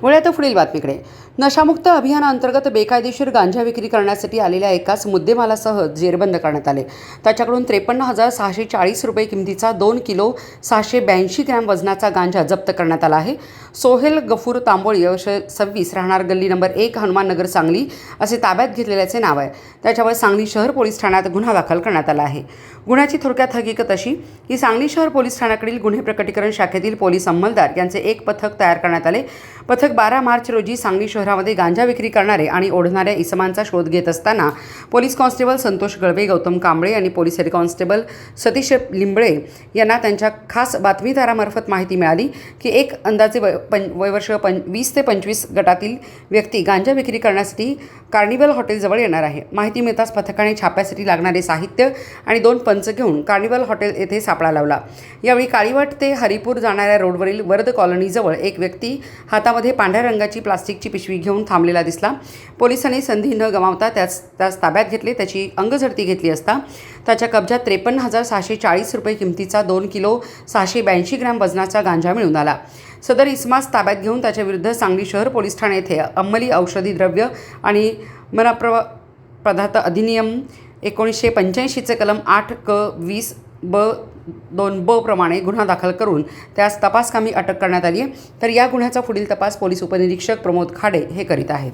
वळूया तर पुढील बातमीकडे. नशामुक्त अभियानाअंतर्गत बेकायदेशीर गांजा विक्री करण्यासाठी आलेल्या एकाच मुद्देमालासह जेरबंद करण्यात आले. त्याच्याकडून 53,640 रुपये किमतीचा 2 किलो 682 ग्रॅम वजनाचा गांजा जप्त करण्यात आला आहे. सोहेल गफूर तांबोळी वर्ष 26 राहणार गल्ली नंबर 1 हनुमाननगर सांगली असे ताब्यात घेतलेल्याचे नाव आहे. त्याच्यावर सांगली शहर पोलीस ठाण्यात गुन्हा दाखल करण्यात आला आहे. गुन्ह्याची थोडक्यात हकीकत अशी की सांगली शहर पोलीस ठाण्याकडील गुन्हे प्रकटीकरण शाखेतील पोलीस अंमलदार यांचे एक पथक तयार करण्यात आले. पथक 12 मार्च रोजी सांगली शहरामध्ये गांजा विक्री करणारे आणि ओढणाऱ्या इसमांचा शोध घेत असताना पोलीस कॉन्स्टेबल संतोष गळवे, गौतम कांबळे आणि पोलीस हेड कॉन्स्टेबल सतीश लिंबळे यांना त्यांच्या खास बातमीदारामार्फत माहिती मिळाली की एक अंदाजे वयवर्ष 20 ते 25 गटातील व्यक्ती गांजा विक्री करण्यासाठी कार्निवल हॉटेलजवळ येणार आहे. माहिती मिळताच पथकाने छाप्यासाठी लागणारे साहित्य आणि 2 पंच घेऊन कार्निवल हॉटेल येथे सापळा लावला. यावेळी काळीवाट ते हरिपूर जाणाऱ्या रोडवरील वर्द कॉलनीजवळ एक व्यक्ती हातामध्ये पांढऱ्या रंगाची प्लास्टिकची पिशवी घेऊन थांबलेला दिसला. पोलिसांनी संधी न गमावता त्यास ताब्यात घेतले. त्याची अंगझडती घेतली असता त्याच्या कब्जात 53,640 रुपये किमतीचा 2 किलो 682 ग्रॅम वजनाचा गांजा मिळून आला. सदर इसमास ताब्यात घेऊन त्याच्याविरुद्ध सांगली शहर पोलीस ठाणे येथे अंमली औषधी द्रव्य आणि पदार्थ अधिनियम 1985 कलम 8क20ब2ब प्रमाणे गुन्हा दाखल करून त्यास तपासकामी अटक करण्यात आली आहे. तर या गुन्ह्याचा पुढील तपास पोलीस उपनिरीक्षक प्रमोद खाडे हे करीत आहेत.